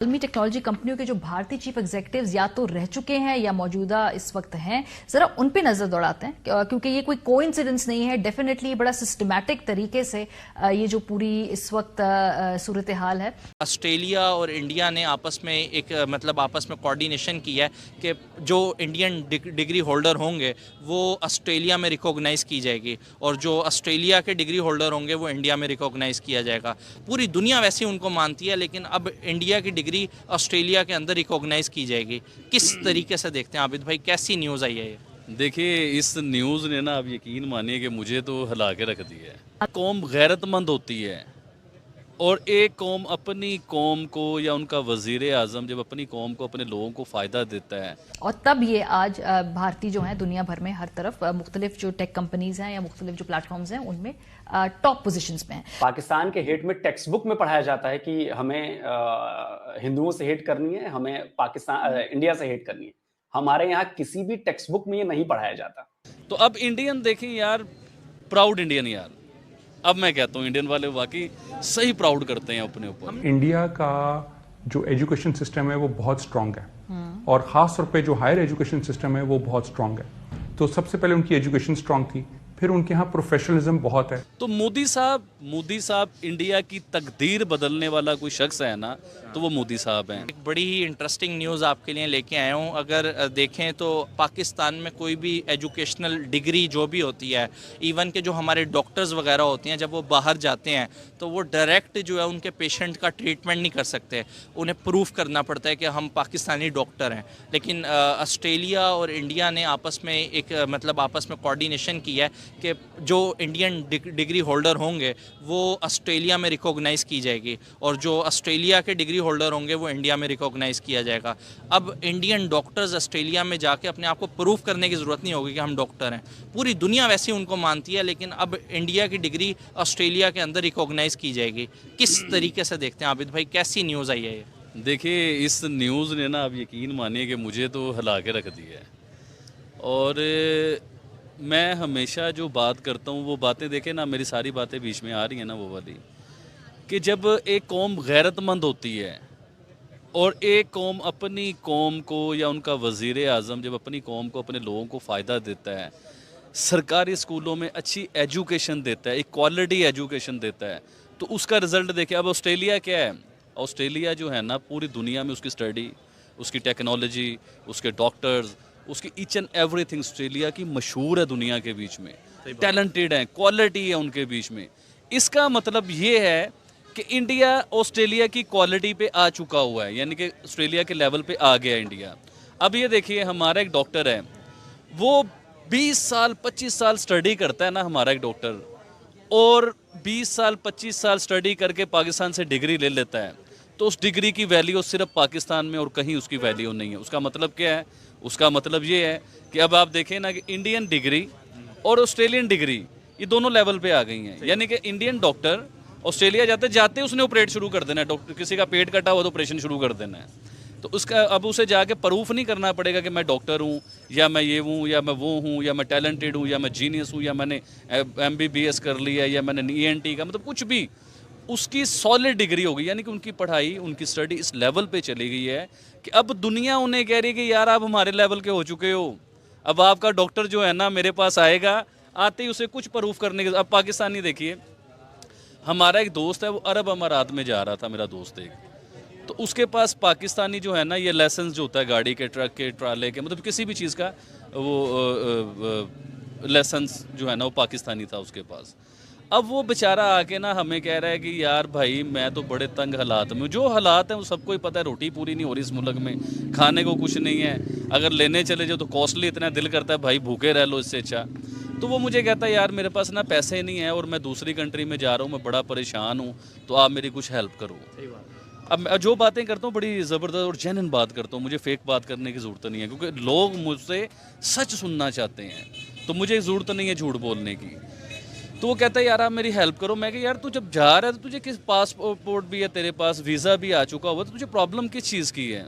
Realme technology कंपनियों के जो भारतीय चीफ एग्जीक्यूटिव्स या तो रह चुके हैं या मौजूदा इस वक्त हैं, जरा उन पे नजर दौड़ाते हैं क्योंकि ये कोई कोइंसिडेंस नहीं है। डेफिनेटली बड़ा सिस्टमैटिक तरीके से ये जो पूरी इस वक्त सूरत हाल है। ऑस्ट्रेलिया और इंडिया ने आपस में एक आपस में कोऑर्डिनेशन किया है कि जो इंडियन डिग्री होल्डर होंगे वो ऑस्ट्रेलिया में रिकॉग्नाइज़ की जाएगी और जो ऑस्ट्रेलिया के डिग्री होल्डर होंगे वो इंडिया में रिकॉग्नाइज़ किया जाएगा। पूरी दुनिया वैसे उनको मानती है, लेकिन अब इंडिया की डिग्री ऑस्ट्रेलिया के अंदर रिकॉग्नाइज़ की जाएगी। किस तरीके से देखते हैं आबिद भाई, कैसी न्यूज़ आई है ये? देखिए, इस न्यूज़ ने ना, आप यकीन मानिए कि मुझे तो हिला के रख दिया है। कौम गैरतमंद होती है और एक कौम अपनी कौम को या उनका वज़ीर आज़म जब अपनी कौम को, अपने लोगों को फ़ायदा देता है, और तब ये आज भारतीय जो हैं दुनिया भर में हर तरफ मुख्तलिफ जो टेक कंपनीज हैं या मुख्तलिफ जो प्लेटफॉर्म्स हैं उनमें टॉप पोजीशंस पे हैं। पाकिस्तान के हेट में टेक्स्ट बुक में पढ़ाया जाता है कि हमें हिंदुओं से हेट करनी है, हमें पाकिस्तान इंडिया से हेट करनी है। हमारे यहाँ किसी भी टेक्स्ट बुक में ये नहीं पढ़ाया जाता। तो अब इंडियन देखें यार, प्राउड इंडियन यार। अब मैं कहता हूँ इंडियन वाले वाकई सही प्राउड करते हैं अपने ऊपर। इंडिया का जो एजुकेशन सिस्टम है वो बहुत स्ट्रांग है और ख़ास तौर पे जो हायर एजुकेशन सिस्टम है वो बहुत स्ट्रांग है। तो सबसे पहले उनकी एजुकेशन स्ट्रांग थी, फिर उनके यहाँ प्रोफेशनलिज्म बहुत है। तो मोदी साहब इंडिया की तकदीर बदलने वाला कोई शख्स है ना, तो वो मोदी साहब हैं। एक बड़ी ही इंटरेस्टिंग न्यूज़ आपके लिए लेके आया हूँ। अगर देखें तो पाकिस्तान में कोई भी एजुकेशनल डिग्री जो भी होती है, इवन के जो हमारे डॉक्टर्स वगैरह होती हैं, जब वो बाहर जाते हैं तो वो डायरेक्ट जो है उनके पेशेंट का ट्रीटमेंट नहीं कर सकते। उन्हें प्रूफ करना पड़ता है कि हम पाकिस्तानी डॉक्टर हैं। लेकिन ऑस्ट्रेलिया और इंडिया ने आपस में एक आपस में कोऑर्डिनेशन किया है कि जो इंडियन डिग्री होल्डर होंगे वो ऑस्ट्रेलिया में रिकॉग्नाइज़ की जाएगी और जो ऑस्ट्रेलिया के डिग्री होल्डर होंगे वो इंडिया में रिकॉग्नाइज़ किया जाएगा। अब इंडियन डॉक्टर्स ऑस्ट्रेलिया में जाके अपने आप को प्रूफ करने की ज़रूरत नहीं होगी कि हम डॉक्टर हैं। पूरी दुनिया वैसे उनको मानती है, लेकिन अब इंडिया की डिग्री ऑस्ट्रेलिया के अंदर रिकॉग्नाइज़ की जाएगी। किस तरीके से देखते हैं आबिद भाई, कैसी न्यूज़ आई है ये? देखिए, इस न्यूज़ ने ना, आप यकीन मानिए कि मुझे तो हिला के रख दिया है। और मैं हमेशा जो बात करता हूँ वो बातें, देखें ना, मेरी सारी बातें बीच में आ रही हैं ना वो वाली, कि जब एक कौम गैरतमंद होती है और एक कौम अपनी कौम को या उनका वज़ीर आज़म जब अपनी कौम को, अपने लोगों को फ़ायदा देता है, सरकारी स्कूलों में अच्छी एजुकेशन देता है, एक क्वालिटी एजुकेशन देता है, तो उसका रिज़ल्ट देखिए। अब ऑस्ट्रेलिया क्या है? ऑस्ट्रेलिया जो है ना, पूरी दुनिया में उसकी स्टडी, उसकी टेक्नोलॉजी, उसके डॉक्टर्स, उसकी ईच एंड एवरीथिंग ऑस्ट्रेलिया की मशहूर है दुनिया के बीच में। टैलेंटेड है, क्वालिटी है उनके बीच में। इसका मतलब ये है कि इंडिया ऑस्ट्रेलिया की क्वालिटी पे आ चुका हुआ है, यानी कि ऑस्ट्रेलिया के लेवल पे आ गया इंडिया। अब ये देखिए, हमारा एक डॉक्टर है, वो 20 साल 25 साल स्टडी करता है ना हमारा एक डॉक्टर, और 20 साल 25 साल स्टडी करके पाकिस्तान से डिग्री ले लेता है, तो उस डिग्री की वैल्यू सिर्फ पाकिस्तान में और कहीं उसकी वैल्यू नहीं है। उसका मतलब क्या है? उसका मतलब ये है कि अब आप देखें ना कि इंडियन डिग्री और ऑस्ट्रेलियन डिग्री ये दोनों लेवल पे आ गई हैं। यानी कि इंडियन डॉक्टर ऑस्ट्रेलिया जाते उसने ऑपरेट शुरू कर देना है। डॉक्टर किसी का पेट कटा हुआ तो ऑपरेशन शुरू कर देना है। तो उसका अब उसे जाके प्रूफ नहीं करना पड़ेगा कि मैं डॉक्टर हूँ या मैं ये हूँ या मैं वो हूँ या मैं टैलेंटेड हूँ या मैं जीनियस हूँ या मैंने MBBS कर लिया या मैंने ENT का, मतलब कुछ भी उसकी सॉलिड डिग्री होगी। यानी कि उनकी पढ़ाई, उनकी स्टडी इस लेवल पे चली गई है कि अब दुनिया उन्हें कह रही है कि यार आप हमारे लेवल के हो चुके हो, अब आपका डॉक्टर जो है ना मेरे पास आएगा, आते ही उसे कुछ प्रूफ करने के। अब पाकिस्तानी देखिए, हमारा एक दोस्त है, वो अरब अमारात में जा रहा था, मेरा दोस्त एक, तो उसके पास पाकिस्तानी जो है ना, ये लाइसेंस जो होता है गाड़ी के, ट्रक के, ट्राले के, मतलब किसी भी चीज़ का, वो लाइसेंस जो है ना वो पाकिस्तानी था उसके पास। अब वो बेचारा आके ना हमें कह रहा है कि यार भाई मैं तो बड़े तंग हालात में हूँ। जो हालात हैं वो सबको ही पता है, रोटी पूरी नहीं हो रही इस मुल्क में, खाने को कुछ नहीं है, अगर लेने चले जाओ तो कॉस्टली इतना, दिल करता है भाई भूखे रह लो इससे अच्छा। तो वो मुझे कहता है यार मेरे पास ना पैसे नहीं है और मैं दूसरी कंट्री में जा रहा हूँ, मैं बड़ा परेशान हूँ, तो आप मेरी कुछ हेल्प करो। अब मैं जो बातें करता हूँ बड़ी ज़बरदस्त और जेन्युइन बात करता हूँ, मुझे फेक बात करने की ज़रूरत नहीं है, क्योंकि लोग मुझसे सच सुनना चाहते हैं, तो मुझे ज़रूरत नहीं है झूठ बोलने की। तो वो कहता है यार आप मेरी हेल्प करो। मैं कहा यार तू जब जा रहा है तो तुझे किस पासपोर्ट भी है तेरे पास, वीज़ा भी आ चुका हुआ, तो तुझे प्रॉब्लम किस चीज़ की है?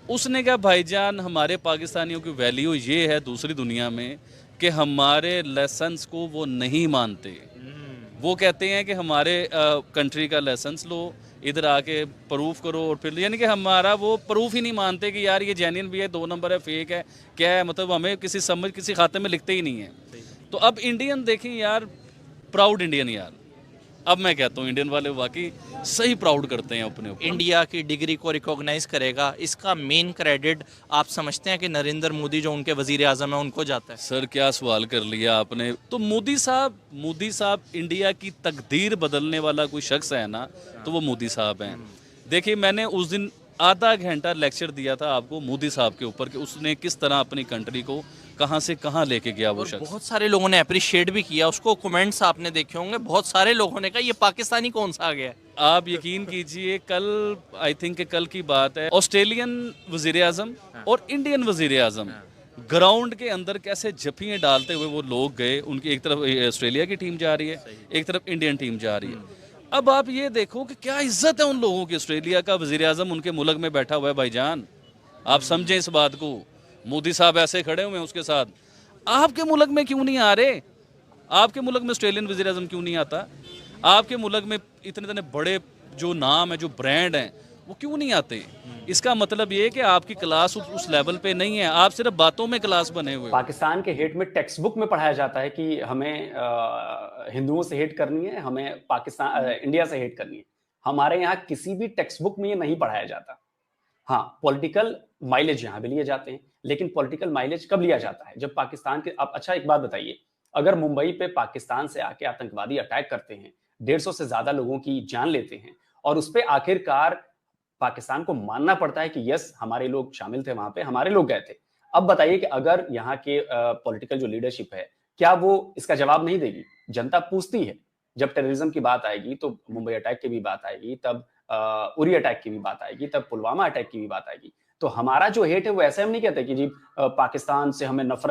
उसने कहा भाईजान हमारे पाकिस्तानियों की वैल्यू ये है दूसरी दुनिया में कि हमारे लाइसेंस को वो नहीं मानते। वो कहते हैं कि हमारे कंट्री का लाइसेंस लो इधर आके प्रूफ करो, और फिर यानी कि हमारा वो प्रूफ ही नहीं मानते कि यार ये जेन्युइन भी है, 2 नंबर है, फेक है, क्या है, मतलब हमें किसी खाते में लिखते ही नहीं है। तो अब इंडियन देखें यार, प्राउड इंडियन यार, अब मैं कहता हूँ इंडियन वाले वाकई सही प्राउड करते हैं अपने ऊपर। इंडिया की डिग्री को रिकॉग्नाइज करेगा, इसका मेन क्रेडिट आप समझते हैं कि नरेंद्र मोदी जो उनके वजीर आजम है उनको जाता है? सर क्या सवाल कर लिया आपने। तो मोदी साहब इंडिया की तकदीर बदलने वाला कोई शख्स है ना, तो वो मोदी साहब हैं। देखिए मैंने उस दिन आधा घंटा लेक्चर दिया था आपको मोदी साहब के ऊपर कि उसने किस तरह अपनी कंट्री को कहां से कहां लेके गया वो और शख्स। बहुत सारे लोगों ने अप्रिशिएट भी किया उसको, कमेंट्स आपने देखे होंगे, बहुत सारे लोगों ने कहा ये पाकिस्तानी कौन सा आ गया है। आप यकीन कीजिए, कल आई थिंक कल की बात है, ऑस्ट्रेलियन वजीर आजम और इंडियन वजीर आजम ग्राउंड के अंदर कैसे जफियां डालते हुए वो लोग गए। उनकी एक तरफ ऑस्ट्रेलिया की टीम जा रही है, एक तरफ इंडियन टीम जा रही है। अब आप ये देखो कि क्या इज्जत है उन लोगों की। ऑस्ट्रेलिया का वजीर आजम उनके मुल्क में बैठा हुआ है भाईजान, आप समझें इस बात को। मोदी साहब ऐसे खड़े हुए हैं उसके साथ। आपके मुल्क में क्यों नहीं आ रहे? आपके मुल्क में ऑस्ट्रेलियन वजीर आजम क्यों नहीं आता? आपके मुल्क में इतने इतने बड़े जो नाम है, जो ब्रांड हैं, वो क्यों नहीं आते? इसका मतलब ये है कि आपकी क्लास उस लेवल पे नहीं है, आप सिर्फ बातों में क्लास बने हुए हो। पाकिस्तान के हेट में टेक्स्ट बुक में पढ़ाया जाता है कि हमें हिंदुओं से हेट करनी है, हमें पाकिस्तान इंडिया से हेट करनी है। हमारे यहाँ किसी भी टेक्स्ट बुक में ये नहीं पढ़ाया जाता। हाँ, पॉलिटिकल माइलेज यहाँ भी लिए जाते हैं, लेकिन पॉलिटिकल माइलेज कब लिया जाता है? जब पाकिस्तान के, आप अच्छा एक बात बताइए, अगर मुंबई पे पाकिस्तान से आके आतंकवादी अटैक करते हैं, 150 से ज्यादा लोगों की जान लेते हैं, और उस पर आखिरकार पाकिस्तान को मानना पड़ता है कि यस हमारे लोग शामिल थे, वहां पे हमारे लोग गए थे। अब बताइए कि अगर यहाँ के पॉलिटिकल जो लीडरशिप है, क्या वो इसका जवाब नहीं देगी? जनता पूछती है। जब टेररिज्म की बात आएगी तो मुंबई अटैक की भी बात आएगी, तब उरी अटैक की भी बात आएगी, तब पुलवामा अटैक की भी बात आएगी। तो हमारा जो हेट है वो ऐसे हम नहीं कहते कि जी पाकिस्तान से हमें नफरत